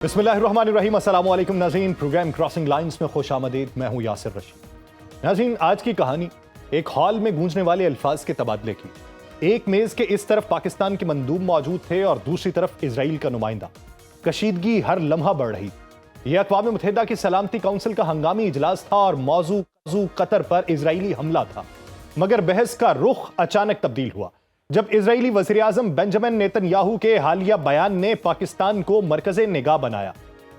बिस्मिल्लाहिर्रहमानिर्रहीम, अस्सलाम वालेकुम नाज़रीन। प्रोग्राम क्रॉसिंग लाइंस में खुश आमदीद। मैं हूं यासिर रशीद। नाज़रीन, आज की कहानी एक हॉल में गूंजने वाले अल्फाज के तबादले की। एक मेज के इस तरफ पाकिस्तान के मंदूब मौजूद थे और दूसरी तरफ इजराइल का नुमाइंदा। कशीदगी हर लम्हा बढ़ रही। यह अक़वाम मुत्तहिदा की सलामती काउंसिल का हंगामी इजलास था और मौजू कतर पर इजराइली हमला था। मगर बहस का रुख अचानक तब्दील हुआ जब इजरायली वज़ीर-ए-आज़म बेंजामिन नेतन्याहू के हालिया बयान ने पाकिस्तान को मरकज़े निगाह बनाया।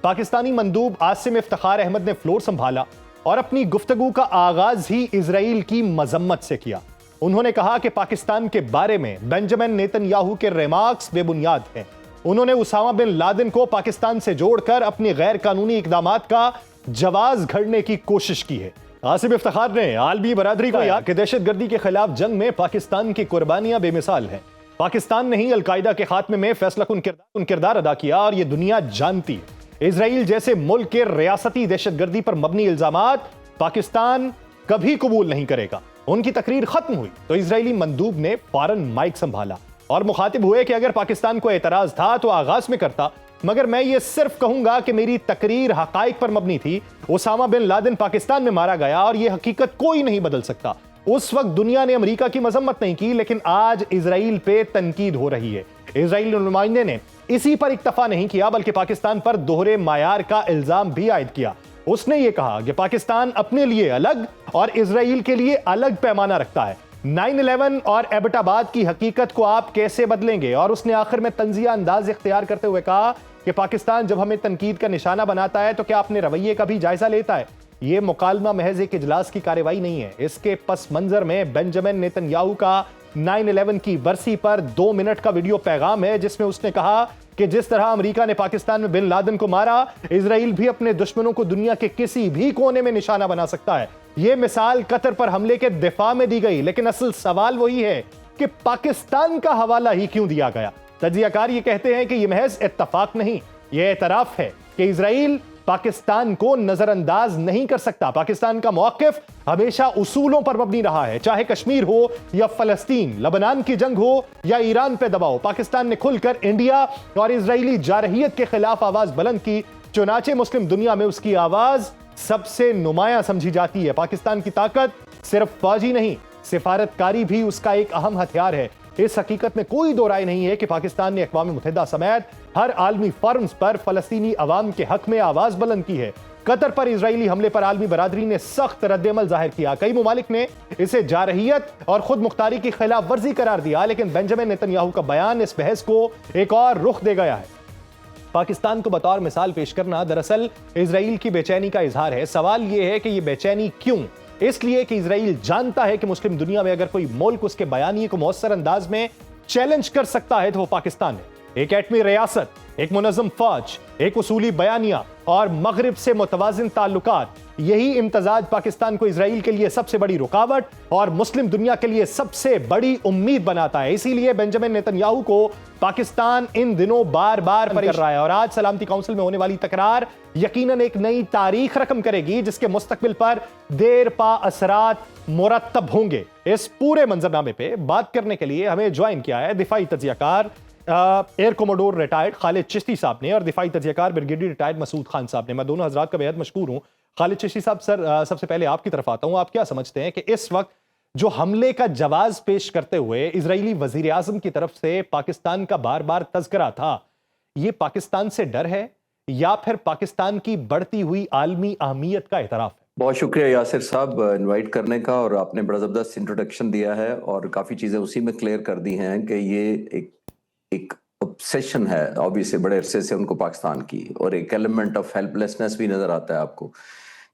पाकिस्तानी मंदूब आसिम इफ्तिखार अहमद ने फ्लोर संभाला और अपनी गुफ्तगू का आगाज ही इजराइल की मजम्मत से किया। उन्होंने कहा कि पाकिस्तान के बारे में बेंजामिन नेतन्याहू के रिमार्क्स बेबुनियाद हैं। उन्होंने उसामा बिन लादेन को पाकिस्तान से जोड़कर अपनी गैर कानूनी इकदामात का जवाज घड़ने की कोशिश की है। आसिम इफ्तिखार ने आलमी बरादरी को याद कि दहशतगर्दी के खिलाफ जंग में पाकिस्तान की कुर्बानियां बेमिसाल हैं। पाकिस्तान ने ही अलकायदा के खात्मे में फैसलाकुन किरदार अदा किया और यह दुनिया जानती है। इजराइल जैसे मुल्क के रियासती दहशतगर्दी पर मबनी इल्जामात पाकिस्तान कभी कबूल नहीं करेगा। उनकी तकरीर खत्म हुई तो इजरायली मंदूब ने फौरन माइक संभाला और मुखातिब हुए कि अगर पाकिस्तान को एतराज था तो आगाज में करता, मगर मैं ये सिर्फ कहूंगा कि मेरी तकरीर हकाइक पर मबनी थी। उसामा बिन लादेन पाकिस्तान में मारा गया और यह हकीकत कोई नहीं बदल सकता। उस वक्त दुनिया ने अमेरिका की मजम्मत नहीं की, लेकिन आज इजराइल पे तनकीद हो रही है। इजराइली नुमाइंदे ने इसी पर इक्तफा नहीं किया बल्कि पाकिस्तान पर दोहरे मायार का इल्जाम भी आयद किया। उसने ये कहा कि पाकिस्तान अपने लिए अलग और इजराइल के लिए अलग पैमाना रखता है। 9/11 और एबटाबाद की हकीकत को आप कैसे बदलेंगे? और उसने आखिर में तंजिया अंदाज इख्तियार करते हुए कहा कि पाकिस्तान जब हमें तनकीद का निशाना बनाता है तो क्या अपने रवैये का भी जायजा लेता है? यह मुकालमा महज एक इजलास की कार्रवाई नहीं है। इसके पस मंजर में बेंजामिन नेतन्याहू का 9/11 की बरसी पर 2 मिनट का वीडियो पैगाम है जिसमें उसने कहा कि जिस तरह अमेरिका ने पाकिस्तान में बिन लादेन को मारा, इजराइल भी अपने दुश्मनों को दुनिया के किसी भी कोने में निशाना बना सकता है। यह मिसाल कतर पर हमले के दिफा में दी गई, लेकिन असल सवाल वही है कि पाकिस्तान का हवाला ही क्यों दिया गया? तजियाकार ये कहते हैं कि यह महज इत्तफाक नहीं, यह एतराफ है कि इजराइल पाकिस्तान को नजरअंदाज नहीं कर सकता। पाकिस्तान का मौकिफ हमेशा उसूलों पर मबनी रहा है, चाहे कश्मीर हो या फलस्तीन, लबनान की जंग हो या ईरान पे दबाव। पाकिस्तान ने खुलकर इंडिया और इजरायली जारहियत के खिलाफ आवाज बुलंद की, चुनाचे मुस्लिम दुनिया में उसकी आवाज सबसे नुमाया समझी जाती है। पाकिस्तान की ताकत सिर्फ फौजी नहीं, सिफारतकारी भी उसका एक अहम हथियार है। इस हकीकत में कोई दो राय नहीं है कि पाकिस्तान ने अक़वाम मुत्तहिदा समेत हर आलमी फोरम्स पर फलस्तीनी अवाम के हक में आवाज बुलंद की है। कतर पर इजरायली हमले पर आलमी बरादरी ने सख्त रद्द-ए-अमल जाहिर किया। कई मुमालिक ने इसे जारहियत और खुद मुख्तारी की खिलाफ वर्जी करार दिया, लेकिन बेंजामिन नेतन्याहू का बयान इस बहस को एक और रुख दे गया है। पाकिस्तान को बतौर मिसाल पेश करना दरअसल इजराइल की बेचैनी का इजहार है। सवाल यह है कि यह बेचैनी क्यों? इसलिए कि इजराइल जानता है कि मुस्लिम दुनिया में अगर कोई मुल्क उसके बयानिए को मौसर अंदाज में चैलेंज कर सकता है तो वो पाकिस्तान है। एक एटमी रियासत, एक मुनज़्ज़म फौज, एक उसूली बयानिया और मगरिब से मुतवाजिन ताल्लुकात, यही इम्तजाज पाकिस्तान को इजराइल के लिए सबसे बड़ी रुकावट और मुस्लिम दुनिया के लिए सबसे बड़ी उम्मीद बनाता है। इसीलिए बेंजामिन नेतन्याहू को पाकिस्तान इन दिनों बार बार कर रहा है और आज सलामती काउंसिल में होने वाली तकरार यकीनन एक नई तारीख रकम करेगी जिसके मुस्तकबिल पर देर पा असरात मुरत्तब होंगे। इस पूरे मंजरनामे पे बात करने के लिए हमें ज्वाइन किया है दिफाई तजियाकार air commodore retired Khalid Chishti साहब ने और दिफाई तजियाकार ब्रिगेडियर रिटायर्ड मसूद खान साहब ने। मैं दोनों हजरात का बेहद मशकूर हूं। खालिद चिश्ती साहब, सर सबसे पहले आपकी तरफ आता हूं। आप क्या समझते हैं कि इस वक्त जो हमले का जवाज पेश करते हुए इजरायली वजीर आजम की तरफ से पाकिस्तान का बार बार तज़किरा था, यह पाकिस्तान से डर है या फिर पाकिस्तान की बढ़ती हुई आलमी अहमियत का एतराफ है? बहुत शुक्रिया यासिर साहब इनवाइट करने का, और आपने बड़ा ज़बरदस्त इंट्रोडक्शन दिया है और काफ़ी चीज़ें उसी में क्लियर कर दी हैं कि ये एक ऑब्सेशन है ऑब्वियसली बड़े अरसे से उनको पाकिस्तान की, और एक एलिमेंट ऑफ हेल्पलेसनेस भी नज़र आता है आपको,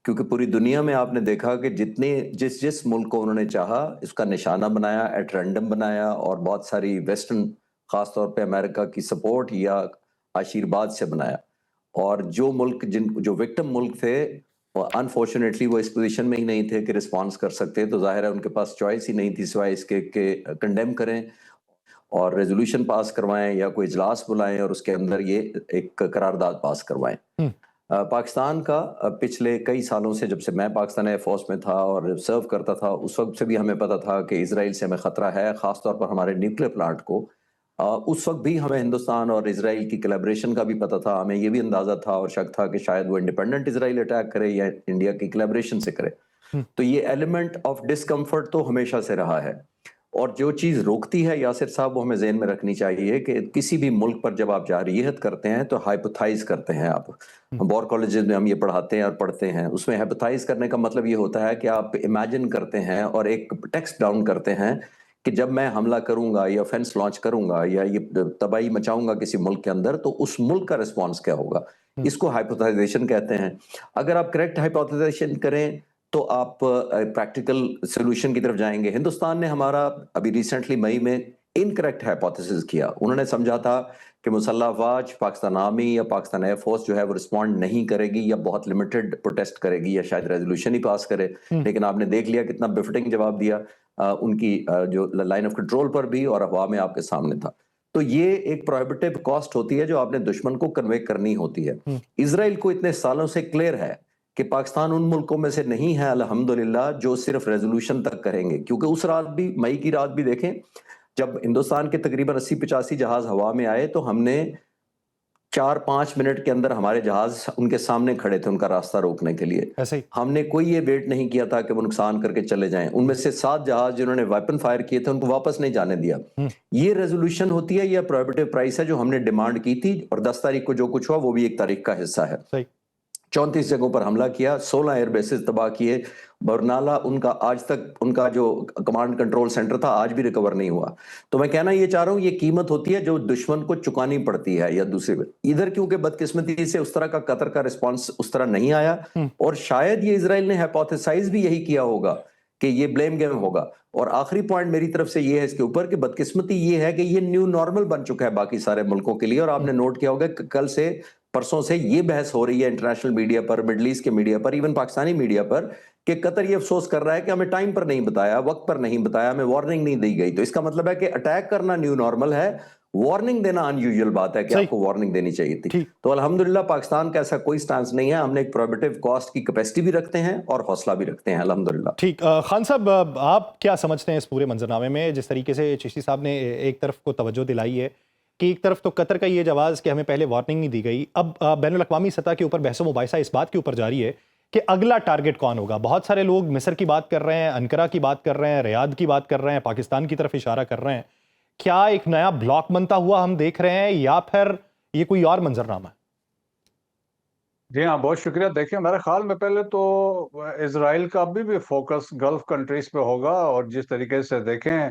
क्योंकि पूरी दुनिया में आपने देखा कि जिस मुल्क को उन्होंने चाहा इसका निशाना बनाया, एट रैंडम बनाया, और बहुत सारी वेस्टर्न ख़ास तौर पे अमेरिका की सपोर्ट या आशीर्वाद से बनाया। और जो मुल्क जो विक्टिम मुल्क थे, अनफॉर्चुनेटली वो इस पोजीशन में ही नहीं थे कि रिस्पॉन्स कर सकते, तो जाहिर है उनके पास चॉइस ही नहीं थी सिवाय इसके कि कंडेम करें और रेजोल्यूशन पास करवाएं या कोई इजलास बुलाएं और उसके अंदर ये एक करारदाद पास करवाएं। पाकिस्तान का पिछले कई सालों से, जब से मैं पाकिस्तान एयरफोर्स में था और सर्व करता था, उस वक्त से भी हमें पता था कि इजराइल से हमें खतरा है, खासतौर पर हमारे न्यूक्लियर प्लांट को उस वक्त भी हमें हिंदुस्तान और इजराइल की कोलैबोरेशन का भी पता था, हमें ये भी अंदाजा था और शक था कि शायद वो इंडिपेंडेंट इजराइल अटैक करे या इंडिया की कोलैबोरेशन से करे। तो ये एलिमेंट ऑफ डिस्कम्फर्ट तो हमेशा से रहा है। और जो चीज रोकती है यासिर साहब, वो हमें ज़हन में रखनी चाहिए कि किसी भी मुल्क पर जब आप जारहियत करते हैं तो हाइपोथाइज करते हैं आप। वॉर कॉलेजेस में हम ये पढ़ाते हैं और पढ़ते हैं, उसमें हाइपोथाइज करने का मतलब ये होता है कि आप इमेजिन करते हैं और एक टेक्स्ट डाउन करते हैं कि जब मैं हमला करूंगा या ऑफेंस लॉन्च करूंगा या ये तबाही मचाऊंगा किसी मुल्क के अंदर, तो उस मुल्क का रिस्पॉन्स क्या होगा। इसको हाइपोथेसाइजेशन कहते हैं। अगर आप करेक्ट हाइपोथेसाइजेशन करें तो आप प्रैक्टिकल सोल्यूशन की तरफ जाएंगे। हिंदुस्तान ने हमारा अभी रिसेंटली मई में इनकरेक्ट हाइपोथेसिस किया। उन्होंने समझा था कि मुसल्लह अफवाज, पाकिस्तान आर्मी या पाकिस्तान एयरफोर्स जो है वो रिस्पॉन्ड नहीं करेगी या बहुत लिमिटेड प्रोटेस्ट करेगी या शायद रेजोल्यूशन ही पास करे। लेकिन आपने देख लिया कितना बिफटिंग जवाब दिया उनकी जो लाइन ऑफ कंट्रोल पर भी और अफवाह में आपके सामने था। तो ये एक प्रोहिबिटिव कॉस्ट होती है जो आपने दुश्मन को कन्वे करनी होती है। इजराइल को इतने सालों से क्लियर है कि पाकिस्तान उन मुल्कों में से नहीं है अल्हम्दुलिल्लाह जो सिर्फ रेजोल्यूशन तक करेंगे, क्योंकि उस रात भी, मई की रात भी देखें, जब हिंदुस्तान के तकरीबन 80-85 जहाज हवा में आए तो हमने 4-5 मिनट के अंदर हमारे जहाज उनके सामने खड़े थे उनका रास्ता रोकने के लिए। ऐसे ही हमने कोई ये वेट नहीं किया था कि वो नुकसान करके चले जाएं। उनमें से 7 जहाज जिन्होंने वेपन फायर किए थे उनको वापस नहीं जाने दिया। ये रेजोल्यूशन होती है, ये प्रोहिबिटिव प्राइस है जो हमने डिमांड की थी, और 10 तारीख को जो कुछ हुआ वो भी 1 तारीख का हिस्सा है। सही 34 जगहों पर हमला किया, 16 एयर बेसेस तबाह किए। बरनाला उनका आज तक उनका जो कमांड कंट्रोल सेंटर था आज भी रिकवर नहीं हुआ। तो मैं कहना ये चाह रहा हूं, ये कीमत होती है जो दुश्मन को चुकानी पड़ती है। या दूसरे इधर क्योंकि बदकिस्मती से उस तरह का कतर का रिस्पांस उस तरह नहीं आया, और शायद ये इजराइल ने हाइपोथेसाइज भी यही किया होगा कि ये ब्लेम गेम होगा। और आखिरी पॉइंट मेरी तरफ से ये है इसके ऊपर कि बदकिस्मती ये है कि ये न्यू नॉर्मल बन चुका है बाकी सारे मुल्कों के लिए। और आपने नोट किया होगा कि कल से परसों से ये बहस हो रही है इंटरनेशनल मीडिया पर, मिडल ईस्ट के मीडिया पर, इवन पाकिस्तानी मीडिया पर, कि कतर ये अफसोस कर रहा है कि हमें टाइम पर नहीं बताया, वक्त पर नहीं बताया, हमें वार्निंग नहीं दी गई। तो इसका मतलब है कि अटैक करना न्यू नॉर्मल है, वार्निंग देना अनयूजुअल बात है कि सही आपको वार्निंग देनी चाहिए थी। ठीक तो अल्हम्दुलिल्लाह पाकिस्तान का ऐसा कोई स्टांस नहीं है। हमने एक प्रोहिबिटिव कॉस्ट की कैपेसिटी भी रखते हैं और हौसला भी रखते हैं अल्हम्दुलिल्लाह। ठीक खान साहब, आप क्या समझते हैं इस पूरे मंजरनामे में, जिस तरीके से चिश्ती साहब ने एक तरफ को तवज्जो दिलाई है कि एक तरफ तो कतर का ये जवाब कि हमें पहले वार्निंग नहीं दी गई, अब बैनुल अक़वामी सतह के ऊपर बहस मुबाहिसा इस बात के ऊपर जारी है कि अगला टारगेट कौन होगा। बहुत सारे लोग मिस्र की बात कर रहे हैं, अनकरा की बात कर रहे हैं, रियाद की बात कर रहे हैं, पाकिस्तान की तरफ इशारा कर रहे हैं। क्या एक नया ब्लॉक बनता हुआ हम देख रहे हैं या फिर ये कोई और मंजरनामा है? जी हाँ, बहुत शुक्रिया। देखिए, मेरे ख्याल में पहले तो इसराइल का अभी भी फोकस गल्फ कंट्रीज पे होगा, और जिस तरीके से देखें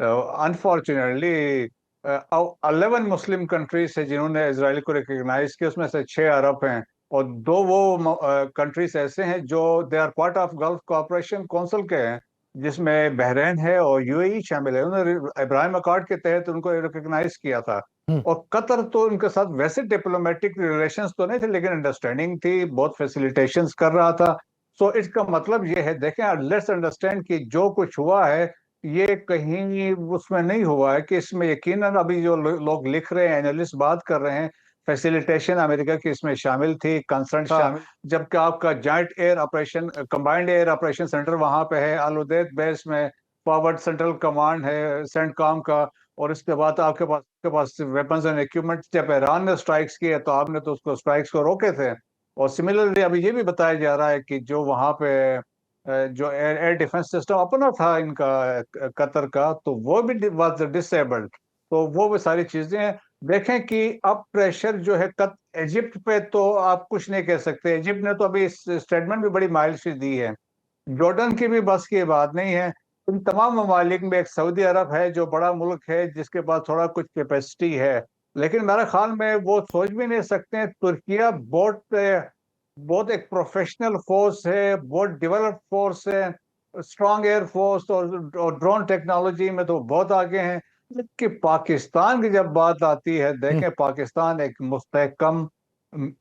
अनफॉर्चुनेटली 11 मुस्लिम कंट्रीज है जिन्होंने इसराइल को रिकग्नाइज किया, उसमें से 6 अरब हैं, और 2 वो कंट्रीज ऐसे हैं जो they are part of Gulf Cooperation Council के हैं, जिसमें बहरीन है और यूएई शामिल है। उन्होंने इब्राहिम अकॉर्ड के तहत उनको रिकग्नाइज किया था। और कतर तो उनके साथ वैसे डिप्लोमेटिक रिलेशंस तो नहीं थे, लेकिन अंडरस्टैंडिंग थी, बहुत फैसिलिटेशंस कर रहा था। सो इसका मतलब ये है, देखें, लेट्स अंडरस्टैंड कि जो कुछ हुआ है ये कहीं उसमें नहीं हुआ है कि इसमें यकीनन अभी जो लोग लिख रहे हैं, एनालिस्ट बात कर रहे हैं, फैसिलिटेशन अमेरिका की इसमें शामिल थी, कंसर्न शामिल, जबकि आपका joint air operation, combined air operation centre वहां पे है, अल उदैद बेस में फॉरवर्ड सेंट्रल कमांड है सेंटकॉम का। और इसके बाद आपके पास वेपन्स एंड इक्विपमेंट, जब ईरान ने स्ट्राइक्स किए तो आपने तो उसको स्ट्राइक्स को रोके थे। और सिमिलरली अभी ये भी बताया जा रहा है कि जो वहां पे जो एयर डिफेंस सिस्टम अपना था इनका कतर का, तो वो भी वाज डिसेबल्ड। तो वो भी सारी चीजें हैं। देखें कि अब प्रेशर जो है इजिप्ट पे तो आप कुछ नहीं कह सकते। इजिप्ट ने तो अभी स्टेटमेंट भी बड़ी माइल्ड सी दी है। जॉर्डन की भी बस की बात नहीं है। इन तमाम ममालिक में एक सऊदी अरब है जो बड़ा मुल्क है, जिसके पास थोड़ा कुछ कैपेसिटी है, लेकिन मेरे ख्याल में वो सोच भी नहीं सकते हैं। तुर्किया बहुत बहुत एक प्रोफेशनल फोर्स है, बहुत डेवलप्ड फोर्स है, स्ट्रॉन्ग एयर फोर्स और ड्रोन टेक्नोलॉजी में तो बहुत आगे हैं। जबकि पाकिस्तान की जब बात आती है, देखें, पाकिस्तान एक मुस्तहकम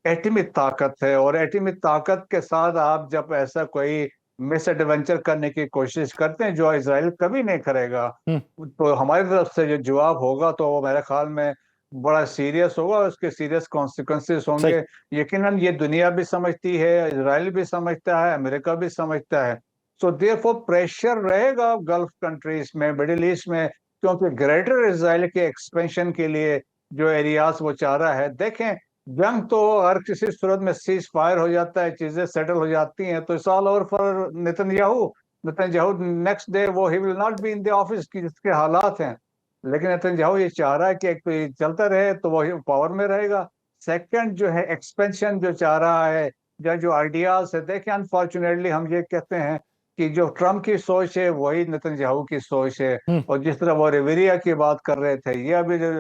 एटमी ताकत है, और एटमी ताकत के साथ आप जब ऐसा कोई मिस एडवेंचर करने की कोशिश करते हैं जो इजराइल कभी नहीं करेगा, तो हमारी तरफ से जो जवाब होगा तो वो मेरे ख्याल में बड़ा सीरियस होगा, और उसके सीरियस कॉन्सिक्वेंसेस होंगे। यकीनन ये दुनिया भी समझती है, इजराइल भी समझता है, अमेरिका भी समझता है। सो देयरफॉर प्रेशर रहेगा गल्फ कंट्रीज में, मिडिल ईस्ट में। क्योंकि ग्रेटर इसराइल के एक्सपेंशन के लिए जो एरियाज वो चाह रहा है। देखें, जंग तो हर किसी सूरत में सीज फायर हो जाता है, चीजें सेटल हो जाती हैं, तो it's all over for Netanyahu. Netanyahu next day वो ही will not be in the office की जिसके हालात हैं। लेकिन नेतन्याहू ये चाह रहा है कि एक तो ये चलता रहे तो वो पावर में रहेगा। सेकंड जो है एक्सपेंशन जो चाह रहा है, जो आइडियाज है, देखिए अनफॉर्चुनेटली हम ये कहते हैं कि जो ट्रम्प की सोच है वही नेतन्याहू की सोच है। और जिस तरह वो रिवेरिया की बात कर रहे थे, ये अभी जो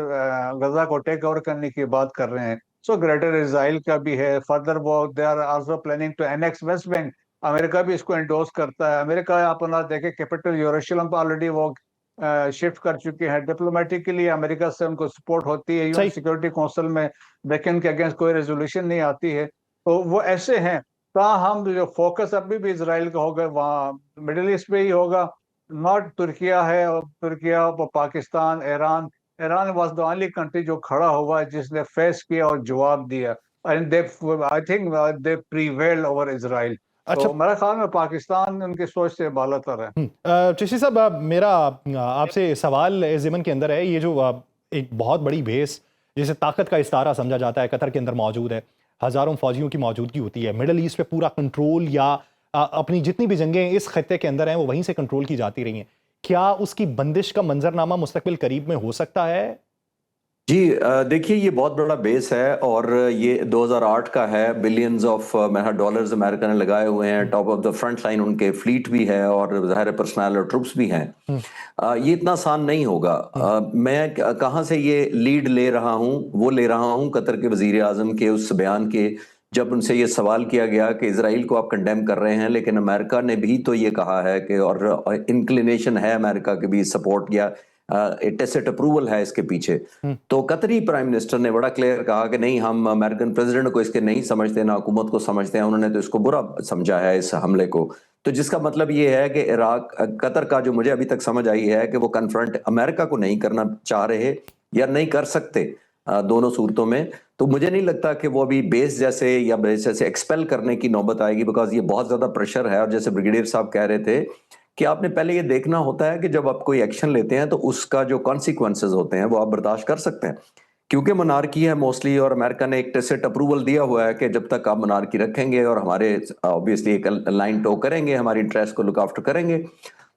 गजा को टेक ओवर करने की बात कर रहे हैं, सो ग्रेटर इसराइल का भी है। फर्दर वो they are also planning to annex West Bank. America भी इसको एंडोर्स करता है। अमेरिका अपना देखे कैपिटल यरूशलेम पर ऑलरेडी वो शिफ्ट कर चुके हैं। डिप्लोमेटिकली अमेरिका से उनको सपोर्ट होती है, यूएन सही। सिक्योरिटी काउंसिल में लेकिन के अगेंस्ट कोई रेजोल्यूशन नहीं आती है। तो वो ऐसे हैं। हम जो फोकस अभी भी इसराइल का होगा वहाँ मिडिल ईस्ट पे ही होगा। नॉट तुर्किया है, और Türkiye Pakistan, Iran. Iran was the only country जो खड़ा हुआ है जिसने फेस किया और जवाब दिया। And they I think they prevailed over Israel. अच्छा। तो मेरे ख्याल में पाकिस्तान उनकी सोच से बालातर है। ऋषि साहब, मेरा आपसे सवाल इस ज़िमन के अंदर है, ये जो एक बहुत बड़ी बेस जिसे ताकत का इस्तारा समझा जाता है कतर के अंदर मौजूद है, हज़ारों फौजियों की मौजूदगी होती है, मिडल ईस्ट पे पूरा कंट्रोल या अपनी जितनी भी जंगें इस खत्ते के अंदर हैं वो वहीं से कंट्रोल की जाती रही हैं, क्या उसकी बंदिश का मंजरनामा मुस्तकबिल करीब में हो सकता है? जी, देखिए ये बहुत बड़ा बेस है और ये 2008 का है। बिलियंस ऑफ डॉलर्स अमेरिका ने लगाए हुए हैं। Top of the front line उनके फ्लीट भी है और ज़ाहिर पर्सनल और ट्रुप्स भी हैं। ये इतना आसान नहीं होगा। मैं कहाँ से ये लीड ले रहा हूँ, वो ले रहा हूँ कतर के वजीर आजम के उस बयान के, जब उनसे ये सवाल किया गया कि इसराइल को आप कंडेम कर रहे हैं लेकिन अमेरिका ने भी तो ये कहा है कि, और इंक्लिनेशन है अमेरिका के भी सपोर्ट किया, टेसिट अप्रूवल है इसके पीछे। तो कतरी प्राइम मिनिस्टर ने बड़ा क्लियर कहा कि नहीं, हम अमेरिकन प्रेसिडेंट को इसके नहीं समझते, ना हुकूमत को समझते हैं, उन्होंने तो इसको बुरा समझा है इस हमले को। तो जिसका मतलब ये है कि इराक, कतर का जो मुझे अभी तक समझ आई है कि वो कन्फ्रंट अमेरिका को नहीं करना चाह रहे या नहीं कर सकते दोनों सूरतों में। तो मुझे नहीं लगता कि वो अभी बेस जैसे या बेस जैसे एक्सपेल करने की नौबत आएगी, बिकॉज ये बहुत ज्यादा प्रेशर है। और जैसे ब्रिगेडियर साहब कह रहे थे कि आपने पहले ये देखना होता है कि जब आप कोई एक्शन लेते हैं तो उसका जो कॉन्सिक्वेंसेस होते हैं वो आप बर्दाश्त कर सकते हैं, क्योंकि मोनार्की है मोस्टली, और अमेरिका ने एक टेसिट अप्रूवल दिया हुआ है कि जब तक आप मोनार्की रखेंगे और हमारे ऑब्वियसली एक लाइन टो करेंगे, हमारी इंटरेस्ट को लुक आफ्टर करेंगे,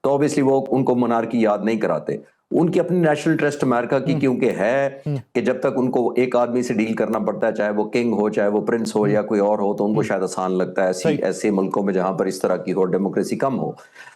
तो ऑब्वियसली वो उनको मोनार्की याद नहीं कराते। उनकी अपनी नेशनल इंटरेस्ट अमेरिका की क्योंकि है कि जब तक उनको एक आदमी से डील करना पड़ता है, चाहे वो किंग हो, चाहे वो प्रिंस हो या कोई और हो, तो उनको शायद आसान लगता है ऐसे मुल्कों में जहां पर इस तरह की हो, डेमोक्रेसी कम हो।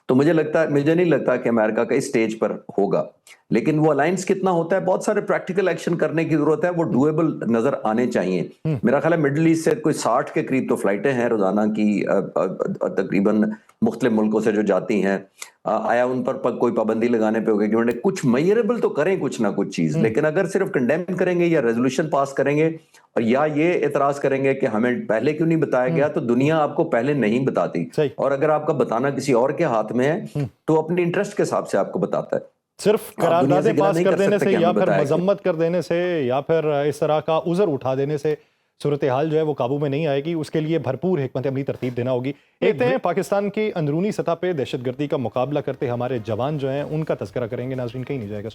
तो मुझे नहीं लगता कि अमेरिका का इस स्टेज पर होगा। लेकिन वो अलायंस कितना होता है, बहुत सारे प्रैक्टिकल एक्शन करने की जरूरत है, वो डुएबल नजर आने चाहिए। मेरा ख्याल है मिडिल ईस्ट से कोई 60 के करीब तो फ्लाइटें हैं रोजाना की, तकरीबन मुख्तलिफ मुल्कों से जो जाती हैं। आया उन पर कोई पाबंदी लगाने पे होगी कि उन्होंने कुछ मेजरेबल तो करें कुछ ना कुछ चीज। लेकिन अगर सिर्फ कंडेम करेंगे या रेजोल्यूशन पास करेंगे और या ये एतराज करेंगे कि हमें पहले क्यों नहीं बताया गया, तो दुनिया आपको पहले नहीं बताती। और अगर आपका बताना किसी और के हाथ में है तो अपने इंटरेस्ट के हिसाब से आपको बताता है। सिर्फ करारदादें पास कर देने से या फिर मजम्मत कर देने से या फिर इस तरह का उज़र उठा देने से सूरत हाल जो है वो काबू में नहीं आएगी। उसके लिए भरपूर हिकमत अमली तरतीब देना होगी। देखते हैं पाकिस्तान की अंदरूनी सतह पे दहशतगर्दी का मुकाबला करते हमारे जवान जो हैं उनका तज़किरा करेंगे। नाज़रीन कहीं नहीं जाएगा।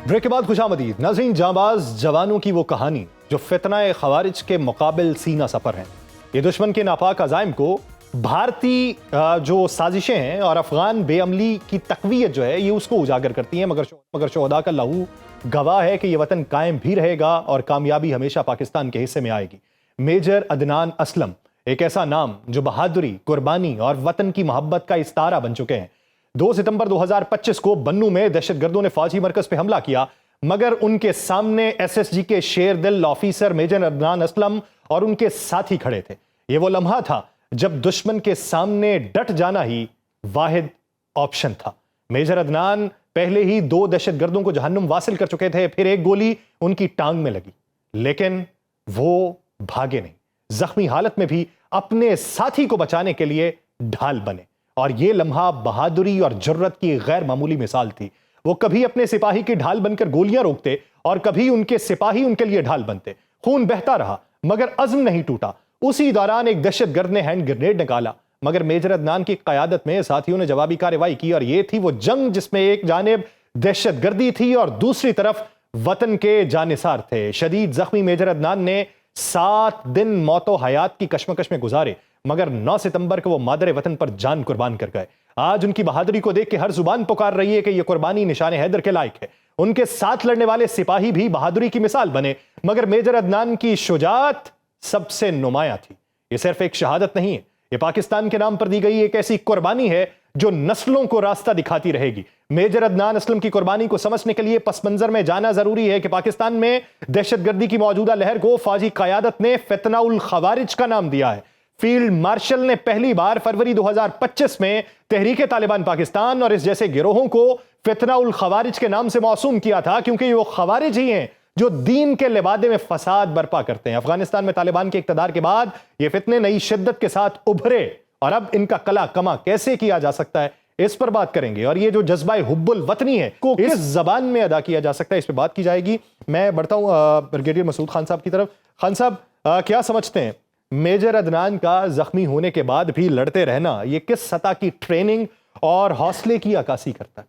ब्रेक के बाद खुशामदीद। नाज़रीन, जांबाज जवानों की वो कहानी जो फितना खवारिज के मुकाबिल सीना सफर हैं, ये दुश्मन के नापाक अज़ाइम को भारतीय जो साजिशें हैं और अफगान बेअमली की तकवीयत जो है ये उसको उजागर करती हैं। मगर शोहदा का लहू गवाह है कि यह वतन कायम भी रहेगा और कामयाबी हमेशा पाकिस्तान के हिस्से में आएगी। मेजर अदनान असलम एक ऐसा नाम जो बहादुरी, कुर्बानी और वतन की मोहब्बत का इस्तारा बन चुके हैं। 2 सितंबर 2025 को बन्नू में दहशतगर्दों ने फौजी मरकज पे हमला किया, मगर उनके सामने एसएसजी के शेर दिल ऑफिसर मेजर अदनान असलम और उनके साथी खड़े थे। ये वो लम्हा था जब दुश्मन के सामने डट जाना ही वाहिद ऑप्शन था। मेजर अदनान पहले ही 2 दहशतगर्दों को जहन्नुम वासिल कर चुके थे, फिर एक गोली उनकी टांग में लगी, लेकिन वो भागे नहीं। जख्मी हालत में भी अपने साथी को बचाने के लिए ढाल बने और यह लम्हा बहादुरी और जुर्रत की गैर मामूली मिसाल थी। वो कभी अपने सिपाही की ढाल बनकर गोलियां रोकते और कभी उनके सिपाही उनके लिए ढाल बनते। खून बहता रहा मगर अज़्म नहीं टूटा। उसी दौरान एक दहशतगर्द ने हैंड ग्रेनेड निकाला, मगर मेजर अदनान की क़यादत में साथियों ने जवाबी कार्रवाई की और यह थी वो जंग जिसमें एक जानिब दहशतगर्दी थी और दूसरी तरफ वतन के जानिसार थे। शदीद जख्मी मेजर अदनान ने 7 दिन मौतो हयात की कशमकश में गुजारे, मगर 9 सितंबर को वो मादर वतन पर जान कुर्बान कर गए। आज उनकी बहादुरी को देख के हर जुबान पुकार रही है कि यह कुर्बानी निशान हैदर के लायक है। उनके साथ लड़ने वाले सिपाही भी बहादुरी की मिसाल बने, मगर मेजर अदनान की शुजाअत सबसे नुमाया थी। यह सिर्फ एक शहादत नहीं है, यह पाकिस्तान के नाम पर दी गई एक ऐसी कुर्बानी है जो नस्लों को रास्ता दिखाती रहेगी। मेजर अदनान असलम की कुर्बानी को समझने के लिए पस मंजर में जाना जरूरी है कि पाकिस्तान में दहशतगर्दी की मौजूदा लहर को फौजी क़यादत ने फितना उल खवारिज का नाम दिया है। फील्ड मार्शल ने पहली बार फरवरी 2025 में तहरीक तालिबान पाकिस्तान और इस जैसे गिरोहों को फितना उल खवारिज के नाम से मौसूम किया था, क्योंकि वो खवारिज ही हैं जो दीन के लिबादे में फसाद बर्पा करते हैं। अफगानिस्तान में तालिबान के इक्तदार के बाद ये फितने नई शिद्दत के साथ उभरे और अब इनका कला कमा कैसे किया जा सकता है, इस पर बात करेंगे। और ये जो जज्बा हुब्बुल वतनी है को किस जबान में अदा किया जा सकता है, इस पर बात की जाएगी। मैं बढ़ता हूं ब्रिगेडियर मसूद खान साहब की तरफ। खान साहब, क्या समझते हैं मेजर अदनान का जख्मी होने के बाद भी लड़ते रहना ये किस सतह की ट्रेनिंग और हौसले की अक्कासी करता है?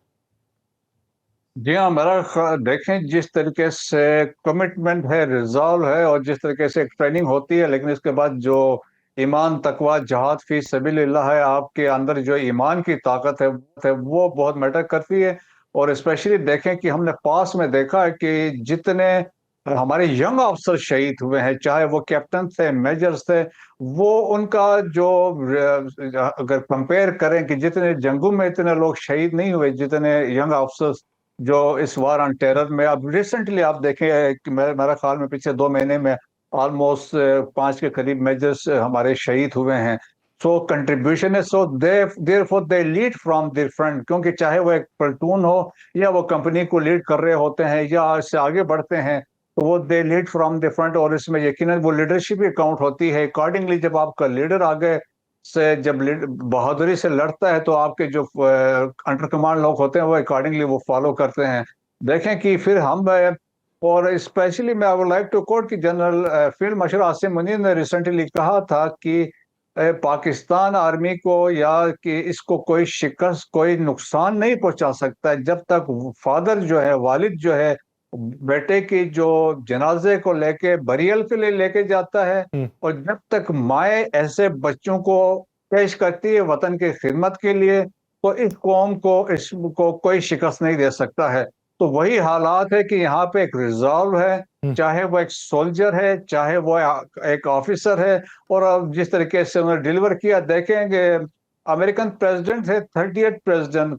जी हाँ, देखें जिस तरीके से कमिटमेंट है, रिजॉल्व है और जिस तरीके से ट्रेनिंग होती है, लेकिन इसके बाद जो ईमान, तकवा, जहाद फी सबीलिल्लाह है, आपके अंदर जो ईमान की ताकत है वो बहुत मैटर करती है। और स्पेशली देखें कि हमने पास में देखा है कि जितने हमारे यंग अफसर शहीद हुए हैं, चाहे वो कैप्टन थे, मेजर्स थे, वो उनका जो अगर कंपेयर करें कि जितने जंगों में इतने लोग शहीद नहीं हुए जितने यंग अफसर्स जो इस वार ऑन टेरर में। अब रिसेंटली आप देखें कि मेरा ख्याल में पिछले 2 महीने में ऑलमोस्ट 5 के करीब मेजर्स हमारे शहीद हुए हैं। सो कंट्रीब्यूशन है, so therefore they lead from their front, क्योंकि चाहे वो एक प्लेटून हो या वो कंपनी को लीड कर रहे होते हैं या इससे आगे बढ़ते हैं, तो वो दे लीड फ्रॉम द फ्रंट। और इसमें यकीनन वो लीडरशिप भी काउंट होती है। अकॉर्डिंगली जब आपका लीडर आगे से जब बहादुरी से लड़ता है तो आपके जो अंडर कमांड लोग होते हैं वो अकॉर्डिंगली वो फॉलो करते हैं। देखें कि फिर हम और स्पेशली मैं I would like to quote कि general field marshal Asim Munir ने रिसेंटली कहा था कि पाकिस्तान आर्मी को या कि इसको कोई शिकस्त, कोई नुकसान नहीं पहुंचा सकता है जब तक फादर जो है, वालिद जो है, बेटे की जो जनाजे को लेके बरियल के लिए लेके जाता है, और जब तक माए ऐसे बच्चों को पेश करती है वतन की खिदमत के लिए, तो इस कौम को इसको कोई शिकस्त नहीं दे सकता है। तो वही हालात है कि यहाँ पे एक रिजॉल्व है, चाहे वो एक सोल्जर है, चाहे वो एक ऑफिसर है। और अब जिस तरीके से उन्होंने डिलीवर किया, देखेंगे अमेरिकन प्रेसिडेंट थे, 30th president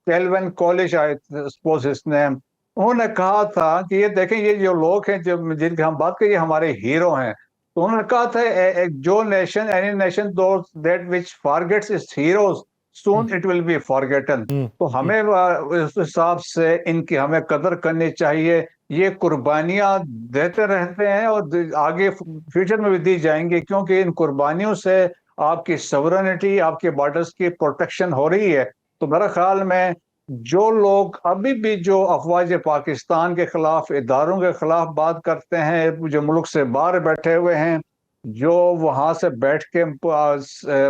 Calvin Coolidge, I suppose his name, उन्होंने कहा था कि ये देखें ये जो लोग हैं जो जिनकी हम बात करें, हमारे हीरो हैं। तो उन्होंने कहा था जो nation, any nation that which forgets it's heroes soon it will be forgotten. तो हमें उस हिसाब से इनकी हमें कदर करनी चाहिए। ये कुर्बानियां देते रहते हैं और आगे फ्यूचर में भी दी जाएंगी, क्योंकि इन कुर्बानियों से आपकी सॉवरेनिटी, आपके बॉर्डर्स की प्रोटेक्शन हो रही है। तो मेरा ख्याल में जो लोग अभी भी जो अफवाज पाकिस्तान के खिलाफ, इदारों के खिलाफ बात करते हैं, जो मुल्क से बाहर बैठे हुए हैं, जो वहां से बैठ के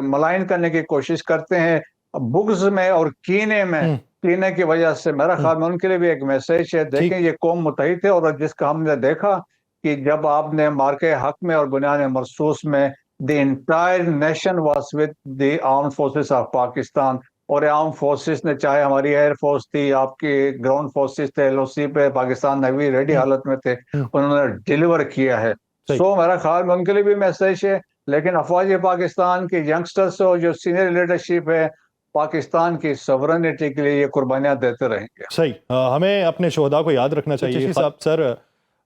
मलाइन करने की कोशिश करते हैं बुग्ज में और कीने की वजह से, मेरा ख्याल में उनके लिए भी एक मैसेज है। देखें ये कौम मुत्तहिद है, और जिसका हमने देखा कि जब आपने मार्के हक में और बुनियाद मरसूस में the entire nation was with the armed forces of Pakistan, और आर्म फोर्सेस ने, चाहे हमारी एयरफोर्स थी, आपकी ग्राउंड फोर्सेस थे, एलओसी पे पाकिस्तान नेवी रेडी हालत में थे, उन्होंने डिलीवर किया है। सो मेरा ख्याल में उनके लिए भी मैसेज है। लेकिन अफवाज पाकिस्तान के यंगस्टर्स और जो सीनियर लीडरशिप है पाकिस्तान की सॉवरेनिटी के लिए ये कुर्बानियां देते रहेंगे। सही, हमें अपने शोहदा को याद रखना चाहिए। साहब सर,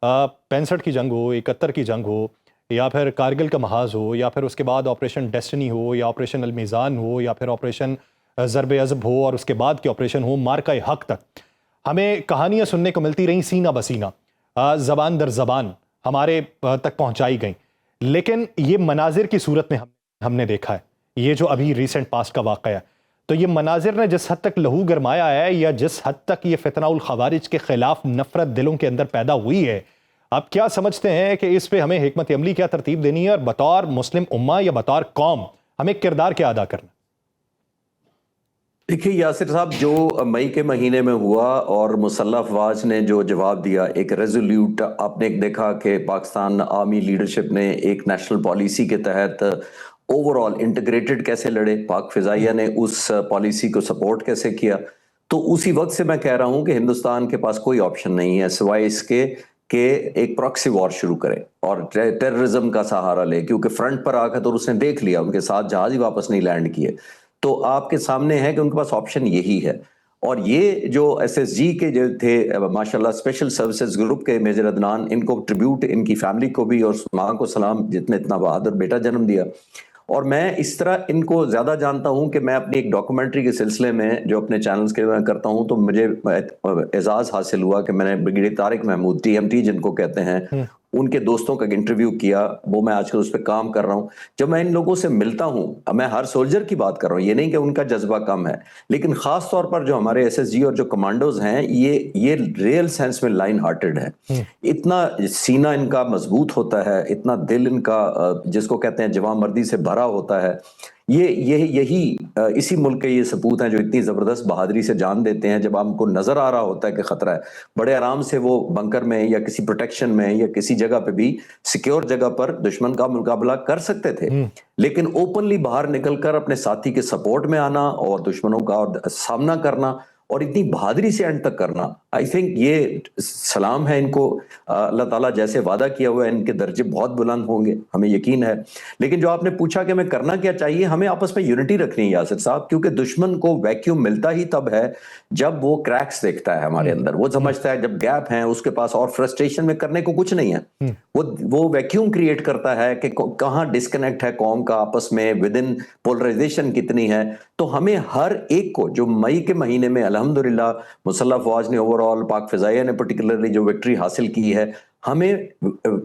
65 की जंग हो, 71 की जंग हो, या फिर कारगिल का महाज हो, या फिर उसके बाद ऑपरेशन डेस्टिनी हो, या ऑपरेशन अलमीज़ान हो, या फिर ऑपरेशन ज़रब अज़ब हो, और उसके बाद के ऑपरेशन हो मार्का हक तक, हमें कहानियां सुनने को मिलती रही सीना बसीना, ज़बान दर ज़बान हमारे तक पहुंचाई गई। लेकिन ये मनाजिर की सूरत में हमने देखा है, ये जो अभी रिसेंट पास्ट का वाक़या है, तो ये मनाजिर ने जिस हद तक लहू गरमाया है, या जिस हद तक ये फितना उल खवारिज के खिलाफ नफरत दिलों के अंदर पैदा हुई है, आप क्या समझते हैं कि इस पे हमें हिकमत अमली क्या तरतीब देनी है, और बतौर मुस्लिम उम्मा या बतौर कौम हमें किरदार क्या अदा करना? देखिए यासिर साहब, जो मई के महीने में हुआ और मुसल्लह अफवाज ने जो जवाब दिया, एक रेजोल्यूट, आपने देखा कि पाकिस्तान आर्मी लीडरशिप ने एक नेशनल पॉलिसी के तहत ओवरऑल इंटीग्रेटेड कैसे लड़े, पाक फिजाइया ने उस पॉलिसी को सपोर्ट कैसे किया। तो उसी वक्त से मैं कह रहा हूं कि हिंदुस्तान के पास कोई ऑप्शन नहीं है सिवाय इसके कि एक प्रॉक्सी वॉर शुरू करे और टेररिज्म का सहारा ले, क्योंकि फ्रंट पर आकर तो उसने देख लिया, उनके साथ जहाज ही वापस नहीं लैंड किए। तो आपके सामने है कि उनके पास ऑप्शन यही है। और ये जो एसएसजी के जो थे माशाल्लाह स्पेशल सर्विसेज ग्रुप के मेजर अदनान, इनको ट्रिब्यूट इनकी फैमिली को भी और माँ को सलाम, जितने इतना बहादुर बेटा जन्म दिया। और मैं इस तरह इनको ज्यादा जानता हूं कि मैं अपनी एक डॉक्यूमेंट्री के सिलसिले में जो अपने चैनल्स के मैं करता हूं, तो मुझे एजाज हासिल हुआ कि मैंने ब्रिगेडियर तारिक महमूद, टीएमटी जिनको कहते हैं, उनके दोस्तों का इंटरव्यू किया। वो मैं आजकल उस पर काम कर रहा हूं। जब मैं इन लोगों से मिलता हूं, मैं हर सोल्जर की बात कर रहा हूं, ये नहीं कि उनका जज्बा कम है, लेकिन खास तौर पर जो हमारे एसएसजी और जो कमांडोज हैं, ये रियल सेंस में लाइन हार्टेड है। इतना सीना इनका मजबूत होता है, इतना दिल इनका जिसको कहते हैं जवामर्दी से भरा होता है। यही इसी मुल्क के ये सपूत हैं जो इतनी जबरदस्त बहादुरी से जान देते हैं। जब आपको नजर आ रहा होता है कि खतरा है, बड़े आराम से वो बंकर में या किसी प्रोटेक्शन में या किसी जगह पे भी सिक्योर जगह पर दुश्मन का मुकाबला कर सकते थे। लेकिन ओपनली बाहर निकलकर अपने साथी के सपोर्ट में आना और दुश्मनों का सामना करना और इतनी बहादुरी से एंड तक करना, आई थिंक ये सलाम है इनको। अल्लाह ताला जैसे वादा किया हुआ है, इनके दर्जे बहुत बुलंद होंगे, हमें यकीन है। लेकिन जो आपने पूछा कि हमें करना क्या चाहिए, हमें आपस में यूनिटी रखनी है यासिर साहब, क्योंकि दुश्मन को वैक्यूम मिलता ही तब है जब वो क्रैक्स देखता है हमारे अंदर। वो समझता है जब गैप है उसके पास और फ्रस्ट्रेशन में करने को कुछ नहीं है। वो वैक्यूम क्रिएट करता है कि कहाँ डिस्कनेक्ट है कौम का आपस में, विद इन पोलराइजेशन कितनी है। तो हमें हर एक को, जो मई के महीने में अल्हम्दुलिल्लाह मुसल्लह अफवाज ने ओवरऑल, पाक फिजाइया ने पर्टिकुलरली जो विक्ट्री हासिल की है, हमें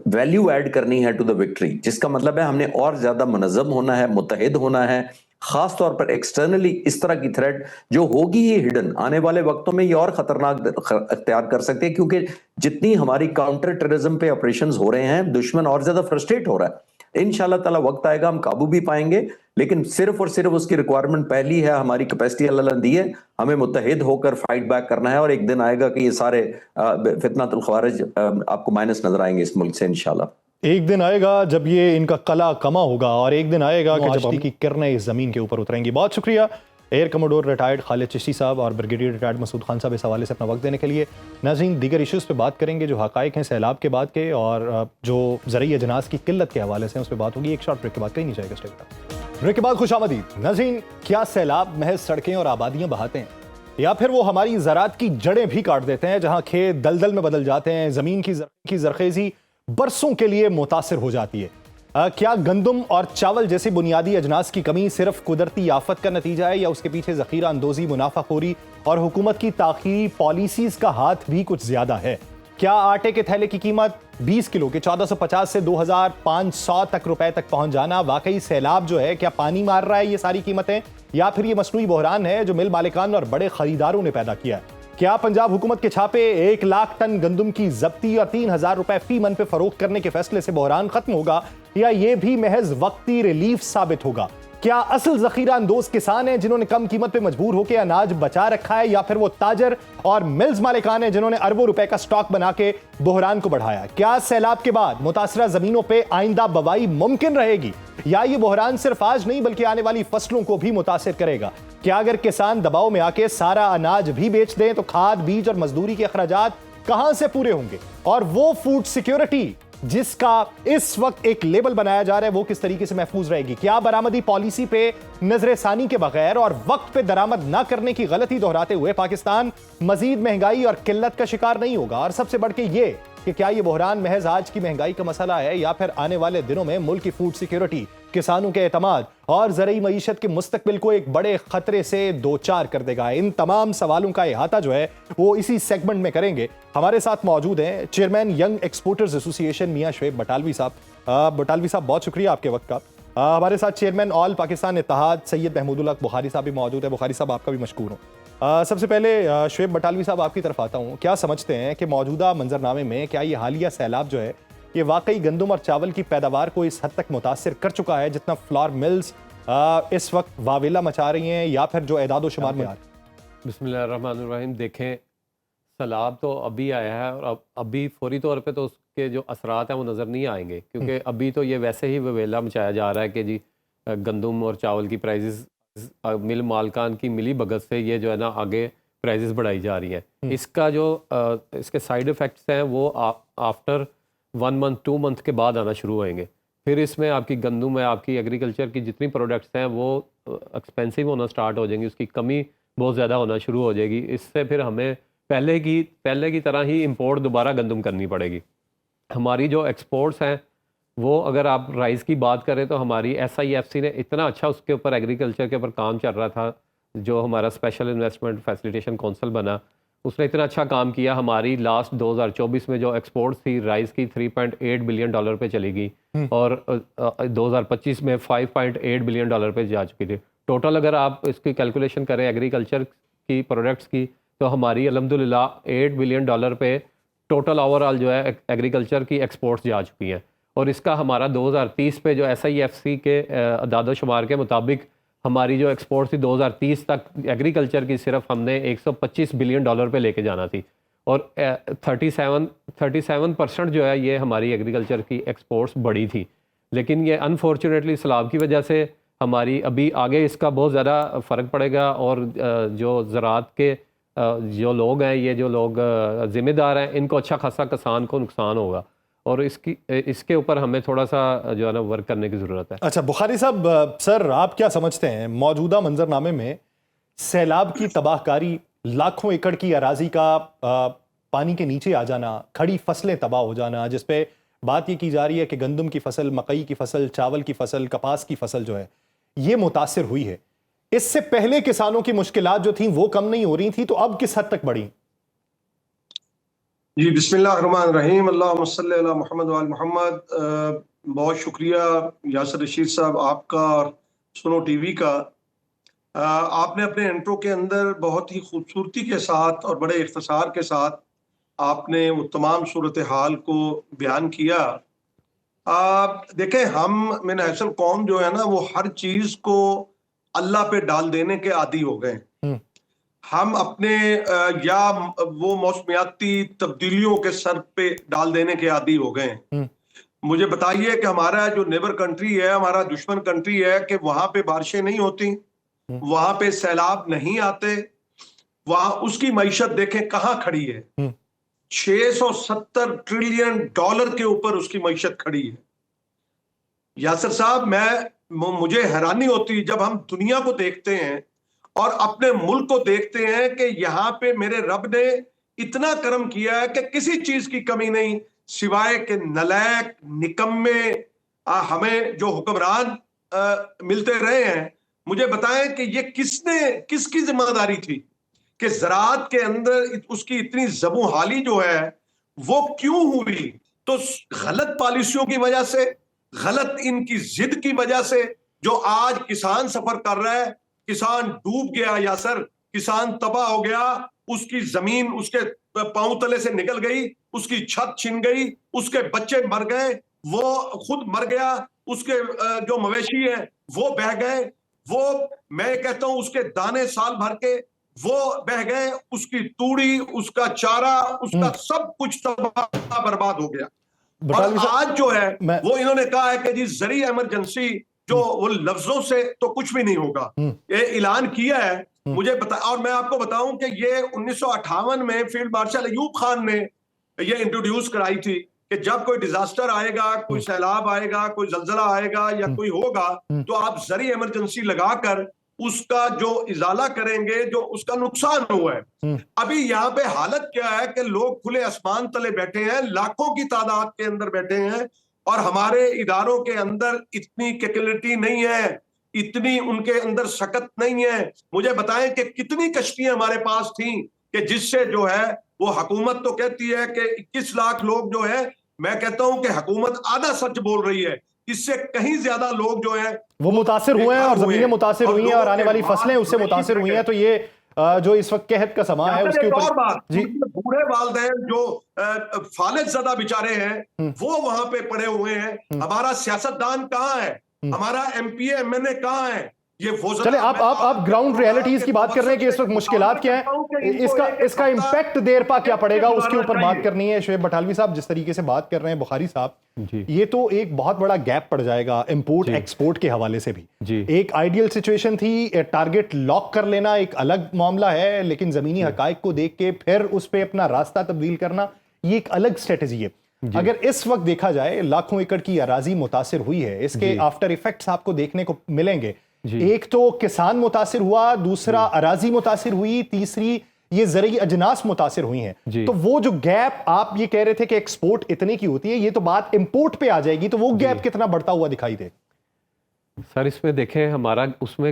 वैल्यू ऐड करनी है टू द विक्ट्री, जिसका मतलब है हमने और ज्यादा मुनज़्ज़म होना है, मुत्तहिद होना है। खास तौर पर एक्सटर्नली इस तरह की थ्रेट जो होगी ये हिडन, आने वाले वक्तों में ये और खतरनाक अख्तियार कर सकते हैं, क्योंकि जितनी हमारी काउंटर टेररिज्म पे ऑपरेशंस हो रहे हैं, दुश्मन और ज्यादा फ्रस्ट्रेट हो रहा है। इंशाल्लाह ताला वक्त आएगा हम काबू भी पाएंगे, लेकिन सिर्फ और सिर्फ उसकी रिक्वायरमेंट पहली है, हमारी कैपेसिटी अल्लाह ने दी है, हमें मुत्तहिद होकर फाइट बैक करना है। और एक दिन आएगा कि ये सारे फितनातुल ख्वारिज आपको माइनस नजर आएंगे इस मुल्क से इंशाल्लाह। एक दिन आएगा जब ये इनका कला कमा होगा, और एक दिन आएगा कि जब की किरणें इस जमीन के ऊपर उतरेंगी। बहुत शुक्रिया air commodore retired Khalid Chishti साहब और ब्रिगेडियर रिटायर्ड मसूद खान साहब इस हवाले से अपना वक्त देने के लिए। नाज़रीन, दीगर इश्यूज़ पे बात करेंगे जो हक़ाइक़ हैं सैलाब के बाद के, और जो ज़रई अजनास की किल्लत के हवाले से उस पर बात होगी। एक शॉर्ट ब्रेक के बाद कहीं नहीं जाएगा। स्टेट ब्रेक के बाद खुशामदीद। नाज़रीन, क्या सैलाब महज सड़कें और आबादियाँ बहाते हैं, या फिर वो हमारी ज़रात की जड़ें भी काट देते हैं, जहाँ खेत दलदल में बदल जाते हैं, ज़मीन की ज़रख़ेज़ी बरसों के लिए मुतासिर हो जाती है? क्या गंदम और चावल जैसी बुनियादी अजनास की कमी सिर्फ कुदरती आफत का नतीजा है, या उसके पीछे ज़ख़ीरा अंदोज़ी, मुनाफाखोरी और हुकूमत की ताख़ीरी पॉलिसीज़ का हाथ भी कुछ ज़्यादा है? क्या आटे के थैले की कीमत 20 किलो के 1450 से 2500 तक रुपए तक पहुंच जाना वाकई सैलाब जो है, क्या पानी मार रहा है ये सारी कीमतें, या फिर ये मसनूई बहरान है जो मिल मालिकान और बड़े खरीदारों ने पैदा किया है? क्या पंजाब हुकूमत के छापे 1 लाख टन गंदम की जब्ती और 3000 रुपए फी मन पे फरोख्त करने के फैसले से बहरान खत्म होगा, या ये भी महज वक्ती रिलीफ साबित होगा? क्या असल जखीरा अंदोज किसान हैं जिन्होंने कम कीमत पे मजबूर होकर अनाज बचा रखा है, या फिर वो ताजर और मिल्स मालिकान हैं जिन्होंने अरबों रुपए का स्टॉक बना के बहरान को बढ़ाया? क्या सैलाब के बाद मुतासरा जमीनों पे आइंदा बवाई मुमकिन रहेगी, या ये बहरान सिर्फ आज नहीं बल्कि आने वाली फसलों को भी मुतासिर करेगा? क्या अगर किसान दबाव में आके सारा अनाज भी बेच दें तो खाद, बीज और मजदूरी के अखराजात कहां से पूरे होंगे? और वो फूड सिक्योरिटी जिसका इस वक्त एक लेबल बनाया जा रहा है, वो किस तरीके से महफूज रहेगी? क्या बरामदी पॉलिसी पे नजरसानी के बगैर और वक्त पे दरामद ना करने की गलती दोहराते हुए पाकिस्तान मजीद महंगाई और किल्लत का शिकार नहीं होगा? और सबसे बढ़ के ये कि क्या ये बहरान महज आज की महंगाई का मसला है, या फिर आने वाले दिनों में मुल्क की फूड सिक्योरिटी, किसानों के एतमाद और ज़रई मईशत के मुस्तकबिल को एक बड़े खतरे से दो चार कर देगा? इन तमाम सवालों का इहाता जो है वो इसी सेगमेंट में करेंगे। हमारे साथ मौजूद हैं चेयरमैन यंग एक्सपोर्टर्स एसोसिएशन मियां शुएब बटालवी साहब। बटालवी साहब, बहुत शुक्रिया आपके वक्त का। हमारे साथ चेयरमैन ऑल पाकिस्तान इत्तेहाद सैयद महमूदुल हक बुखारी साहब भी मौजूद है। बुखारी साहब, आपका भी मशकूर हूँ। सबसे पहले शुएब बटालवी साहब, आपकी तरफ आता हूँ। क्या समझते हैं कि मौजूदा मंजरनामे में क्या ये हालिया सैलाब जो है ये वाकई गंदम और चावल की पैदावार को इस हद तक मुतासिर कर चुका है जितना फ्लावर मिल्स इस वक्त वावेला मचा रही हैं या फिर जो एदाद शुमार में आ रही हैं? बिस्मिल्लाहिर्रहमानिर्रहीम। देखें, सैलाब तो अभी आया है और अभी फौरी तौर पे तो उसके जो असरात हैं वो नज़र नहीं आएंगे, क्योंकि अभी तो ये वैसे ही ववेला मचाया जा रहा है कि जी गंदम और चावल की प्राइसेस मिल मालकान की मिली भगत से ये जो है ना आगे प्राइसेस बढ़ाई जा रही हैं। इसका जो इसके साइड इफ़ेक्ट्स हैं वो आफ्टर 1 मंथ 2 मंथ के बाद आना शुरू होएंगे। फिर इसमें आपकी गंदम है, आपकी एग्रीकल्चर की जितनी प्रोडक्ट्स हैं वो एक्सपेंसिव होना स्टार्ट हो जाएंगी, उसकी कमी बहुत ज़्यादा होना शुरू हो जाएगी। इससे फिर हमें पहले की तरह ही इंपोर्ट दोबारा गंदम करनी पड़ेगी। हमारी जो एक्सपोर्ट्स हैं वो अगर आप राइस की बात करें तो हमारी SIFC ने इतना अच्छा उसके ऊपर एग्रीकल्चर के ऊपर काम चल रहा था, जो हमारा स्पेशल इन्वेस्टमेंट फैसिलिटेशन काउंसिल बना, उसने इतना अच्छा काम किया। हमारी लास्ट 2024 में जो एक्सपोर्ट्स थी राइस की $3.8 बिलियन पे चली गई और 2025 में $5.8 बिलियन पे जा चुकी थी। टोटल अगर आप इसकी कैलकुलेशन करें एग्रीकल्चर की प्रोडक्ट्स की तो हमारी अल्हम्दुलिल्लाह $8 बिलियन पे टोटल ओवरऑल जो है एग्रीकल्चर की एक्सपोर्ट्स जा चुकी हैं। और इसका हमारा 2030 पे जो SIFC के अदाद शुमार के मुताबिक हमारी जो एक्सपोर्ट थी 2030 तक एग्रीकल्चर की सिर्फ हमने $125 बिलियन पे लेके जाना थी और 37% जो है ये हमारी एग्रीकल्चर की एक्सपोर्ट्स बढ़ी थी। लेकिन ये अनफॉर्चुनेटली सैलाब की वजह से हमारी अभी आगे इसका बहुत ज़्यादा फ़र्क पड़ेगा और जो ज़राअत के जो लोग हैं, ये जो लोग ज़िम्मेदार हैं, इनको अच्छा खासा किसान को नुकसान होगा और इसके ऊपर हमें थोड़ा सा जो है ना वर्क करने की ज़रूरत है। अच्छा बुखारी साहब, सर आप क्या समझते हैं मौजूदा मंजरनामे में सैलाब की तबाहकारी, लाखों एकड़ की अराजी का पानी के नीचे आ जाना, खड़ी फसलें तबाह हो जाना, जिसपे बात ये की जा रही है कि गंदम की फसल, मकई की फसल, चावल की फसल, कपास की फसल जो है ये मुतासिर हुई है। इससे पहले किसानों की मुश्किलात जो थी वो कम नहीं हो रही थी, तो अब किस हद तक बढ़ी? जी बिस्मिल्लाहिर्रहमानिर्रहीम, अल्लाहुम्मा सल्ली अला मुहम्मद व आल मुहम्मद। बहुत शुक्रिया यासिर रशीद साहब आपका और सुनो टीवी का। आपने अपने इंट्रो के अंदर बहुत ही खूबसूरती के साथ और बड़े इख्तिसार के साथ आपने वो तमाम सूरत हाल को बयान किया। देखें, हम में हैसल कौम जो है ना वो हर चीज को अल्लाह पे डाल देने के आदी हो गए। हम अपने या वो मौसमियाती तब्दीलियों के सर पे डाल देने के आदी हो गए। मुझे बताइए कि हमारा जो नेबर कंट्री है, हमारा दुश्मन कंट्री है, कि वहां पे बारिशें नहीं होती, वहां पे सैलाब नहीं आते, वहां उसकी मईशत देखें कहां खड़ी है। $670 ट्रिलियन के ऊपर उसकी मईशत खड़ी है। यासिर साहब, मुझे हैरानी होती जब हम दुनिया को देखते हैं और अपने मुल्क को देखते हैं कि यहाँ पे मेरे रब ने इतना करम किया है कि किसी चीज की कमी नहीं, सिवाय के नलायक निकम्मे हमें जो हुक्मरान मिलते रहे हैं। मुझे बताएं कि ये किसकी जिम्मेदारी थी कि ज़राअत के अंदर उसकी इतनी ज़बूहाली जो है वो क्यों हुई? तो गलत पॉलिसियों की वजह से, गलत इनकी जिद की वजह से जो आज किसान सफर कर रहा है, किसान डूब गया यासर, किसान तबाह हो गया, उसकी जमीन उसके पांव तले से निकल गई, उसकी छत छिन गई, उसके बच्चे मर गए, वो खुद मर गया, उसके जो मवेशी है वो बह गए, वो मैं कहता हूं उसके दाने साल भर के वो बह गए, उसकी तूड़ी, उसका चारा, उसका सब कुछ तबाह बर्बाद हो गया। और आज जो है वो इन्होंने कहा है कि जी जरी इमरजेंसी, जो वो लफ्जों से तो कुछ भी नहीं होगा, ये ऐलान किया है। मुझे बता, और मैं आपको बताऊं कि ये 1958 में फील्ड मार्शल अयूब खान ने ये इंट्रोड्यूस कराई थी कि जब कोई डिजास्टर आएगा, कोई सैलाब आएगा, कोई जलजला आएगा या कोई होगा, तो आप जरी इमरजेंसी लगाकर उसका जो इजाला करेंगे जो उसका नुकसान हुआ है। अभी यहाँ पे हालत क्या है कि लोग खुले आसमान तले बैठे हैं, लाखों की तादाद के अंदर बैठे हैं और हमारे इदारों के अंदर इतनी कैपेबिलिटी नहीं है, इतनी उनके अंदर सकत नहीं है। मुझे बताएं कि कितनी कश्तियां हमारे पास थी कि जिससे जो है वो हुकूमत तो कहती है कि 21 लाख लोग जो है, मैं कहता हूं कि हुकूमत आधा सच बोल रही है, इससे कहीं ज्यादा लोग जो है वो मुतासिर हुए हैं और जमीनें मुतासिर हुई हैं और आने वाली फसलें उससे मुतासिर हुई हैं। तो ये जो इस वक्त कहत का समा है उसके ऊपर जी, बूढ़े वालिदैन जो फालिज ज़दा बेचारे हैं वो वहां पे पड़े हुए हैं। हमारा सियासतदान कहाँ है? हमारा एमपीए एमएनए कहाँ है? ये वो चले आप ग्राउंड रियलिटीज की बात कर रहे हैं कि इस वक्त मुश्किलात क्या है, इसका इम्पैक्ट देर पा क्या पड़ेगा, उसके ऊपर बात करनी है। शुएब बटालवी साहब जिस तरीके से बात कर रहे हैं, बुखारी साहब, ये तो एक बहुत बड़ा गैप पड़ जाएगा इंपोर्ट एक्सपोर्ट के हवाले से भी। एक आइडियल सिचुएशन थी, टारगेट लॉक कर लेना एक अलग मामला है, लेकिन जमीनी हकाइक को देख के फिर उस पर अपना रास्ता तब्दील करना ये एक अलग स्ट्रेटेजी है। अगर इस वक्त देखा जाए लाखों एकड़ की अराजी मुतासिर हुई है, इसके आफ्टर इफेक्ट्स आपको देखने को मिलेंगे। एक तो किसान मुतासिर हुआ, दूसरा अराजी मुतासिर हुई, तीसरी ये ज़रूरी अजनास मुतासिर हुई हैं। तो वो जो गैप आप ये कह रहे थे कि एक्सपोर्ट इतने की होती है, ये तो बात इंपोर्ट पे आ जाएगी, तो वो गैप कितना बढ़ता हुआ दिखाई दे? सर इसमें देखें हमारा उसमें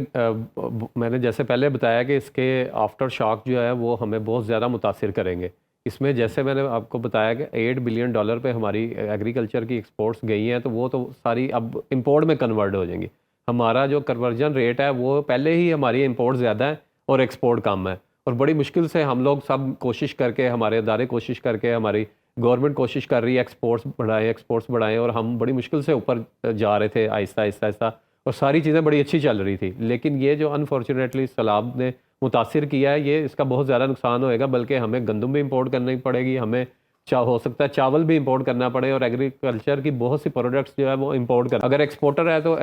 मैंने जैसे पहले बताया कि इसके आफ्टर शॉक जो है वो हमें बहुत ज़्यादा मुतासिर करेंगे। इसमें जैसे मैंने आपको बताया कि $8 बिलियन पे हमारी एग्रीकल्चर की एक्सपोर्ट्स गई हैं, तो वो तो सारी अब इंपोर्ट में कन्वर्ट हो जाएंगी। हमारा जो कन्वर्जन रेट है वो पहले ही हमारी इंपोर्ट ज़्यादा है और एक्सपोर्ट कम है, और बड़ी मुश्किल से हम लोग सब कोशिश करके, हमारे इदारे कोशिश करके, हमारी गवर्नमेंट कोशिश कर रही है एक्सपोर्ट्स बढ़ाएं, और हम बड़ी मुश्किल से ऊपर जा रहे थे आहिस्ता आहिस्ता, और सारी चीज़ें बड़ी अच्छी चल रही थी। लेकिन ये जो अनफॉर्चुनेटली सैलाब ने मुतासिर किया है, ये इसका बहुत ज़्यादा नुकसान होएगा, बल्कि हमें गंदम भी इंपोर्ट करनी पड़ेगी, हमें हो सकता है चावल भी इंपोर्ट करना पड़े, और एग्रीकल्चर की बहुत सी प्रोडक्ट्स जो है वो इंपोर्ट कर, अगर एक्सपोर्टर है तो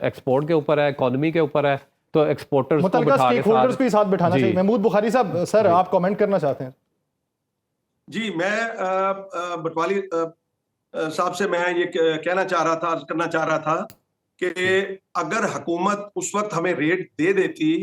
एक्सपोर्ट के ऊपर है, इकोनॉमी के ऊपर है, तो एक्सपोर्टर्स को बिठा के साथ बिठाना चाहिए। महमूद बुखारी साहब, सर आप कमेंट करना चाहते हैं? जी, मैं बटवाली साहब से मैं ये कहना चाह रहा था, अर्ज करना चाह रहा था कि अगर हुकूमत उस वक्त हमें रेट दे देती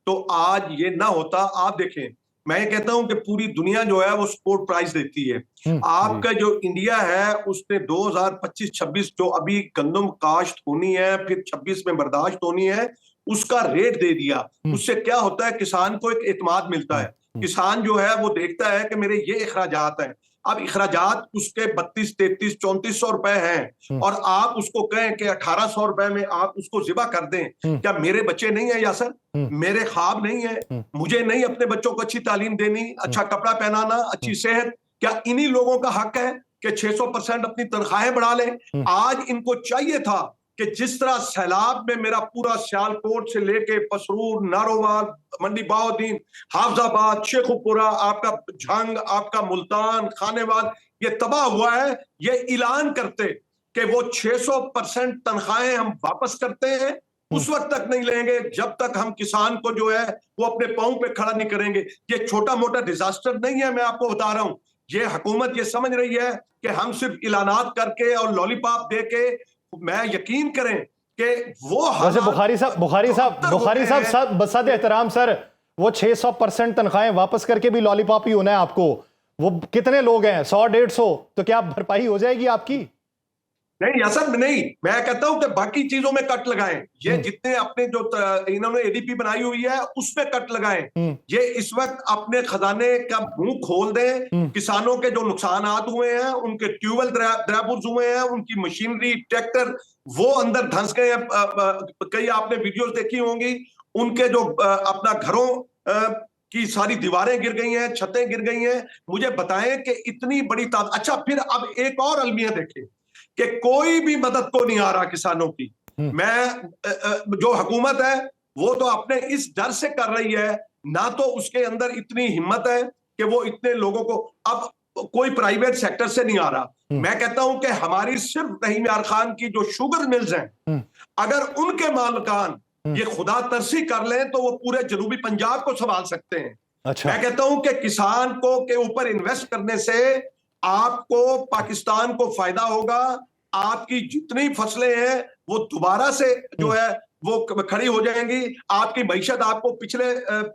तो आज ये ना होता। आप देखें, मैं ये कहता हूं कि पूरी दुनिया जो है वो सपोर्ट प्राइस देती है। आपका जो इंडिया है उसने 2025-26 जो अभी गंदम काश्त होनी है, फिर 26 में बर्दाश्त होनी है, उसका रेट दे दिया। उससे क्या होता है, किसान को एक एतमाद मिलता है। किसान जो है वो देखता है कि मेरे ये इखराजात हैं। अब इखराजात उसके 32, 33, 3400 रुपए हैं, और आप उसको कहें कि 1800 रुपए में आप उसको जिबा कर दें। क्या मेरे बच्चे नहीं है यासर? मेरे ख्वाब नहीं है? मुझे नहीं अपने बच्चों को अच्छी तालीम देनी, अच्छा कपड़ा पहनाना, अच्छी सेहत? क्या इन्हीं लोगों का हक है कि 600% अपनी तनख्वाहें बढ़ा लें? आज इनको चाहिए था कि जिस तरह सैलाब में मेरा पूरा सियालकोट से लेके पसरूर, नारोवाल, मंडी बाउद्दीन, हाफजाबाद, शेखुपुरा, आपका झंग, आपका मुल्तान, खानेवाल ये तबाह हुआ है, ये ऐलान करते कि वो 600% तनख्वाहें हम वापस करते हैं, उस वक्त तक नहीं लेंगे जब तक हम किसान को जो है वो अपने पांव पे खड़ा नहीं करेंगे। ये छोटा मोटा डिजास्टर नहीं है, मैं आपको बता रहा हूं। ये हुकूमत ये समझ रही है कि हम सिर्फ ऐलानात करके और लॉलीपॉप दे के, मैं यकीन करें कि वो वैसे बुखारी साहब सब बसात एहतराम सर, वो 600% तनख्वाहें वापस करके भी लॉलीपॉप ही होना है आपको। वो कितने लोग हैं, 100-150, तो क्या भरपाई हो जाएगी आपकी? नहीं यासर, नहीं, मैं कहता हूं कि बाकी चीजों में कट लगाएं। ये जितने अपने जो इन्होंने एडीपी बनाई हुई है उसमें कट लगाएं। ये इस वक्त अपने खजाने का मुंह खोल दें। किसानों के जो नुकसानात हुए हैं, उनके ट्यूबवेल ड्राइवर्स हुए हैं, उनकी मशीनरी, ट्रैक्टर वो अंदर धंस गए हैं। कई आपने वीडियोस देखी होंगी, उनके जो अपना घरों की सारी दीवारें गिर गई हैं, छतें गिर गई हैं। मुझे बताएं कि इतनी बड़ी अच्छा, फिर अब एक और अलमिया देखें कि कोई भी मदद को नहीं आ रहा किसानों की। मैं जो हुकूमत है वो तो अपने इस डर से कर रही है, ना तो उसके अंदर इतनी हिम्मत है कि वो इतने लोगों को, अब कोई प्राइवेट सेक्टर से नहीं आ रहा। मैं कहता हूं कि हमारी सिर्फ रहीम यार खान की जो शुगर मिल्स हैं, अगर उनके मालिकान ये खुदा तरसी कर लें तो वो पूरे जनूबी पंजाब को संभाल सकते हैं। अच्छा। मैं कहता हूं कि किसान को के ऊपर इन्वेस्ट करने से आपको, पाकिस्तान को फायदा होगा। आपकी जितनी फसलें हैं वो दोबारा से जो है वो खड़ी हो जाएंगी। आपकी मईशत, आपको पिछले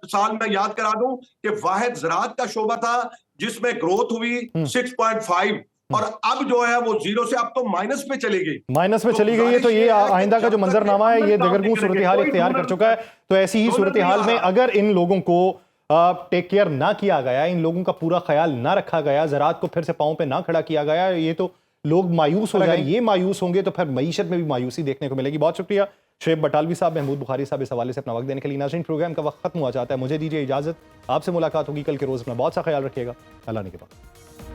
साल में याद करा दूं कि वाहिद ज़राअत का शोबा था जिसमें ग्रोथ हुई 6.5, और अब जो है वो 0 से अब तो माइनस पे चली गई। तो ये आइंदा का जो मंजरनामा है ये दगरगू सूरत हाल इख्तियार कर चुका है। तो ऐसी ही सूरत हाल में अगर इन लोगों को टेक केयर ना किया गया, इन लोगों का पूरा ख्याल ना रखा गया, ज़राअत को फिर से पांव पे ना खड़ा किया गया, ये तो लोग मायूस हो जाएंगे। ये मायूस होंगे तो फिर मईशत में भी मायूसी देखने को मिलेगी। बहुत शुक्रिया शुएब बटालवी साहब, महमूद बुखारी साहब, इस हवाले से अपना वक्त देने के लिए। नाज़रीन, प्रोग्राम का वक्त खत्म हुआ चाहता है, मुझे दीजिए इजाजत। आपसे मुलाकात होगी कल के रोज। अपना बहुत सा ख्याल रखिएगा। अल्लाह ने के बाद।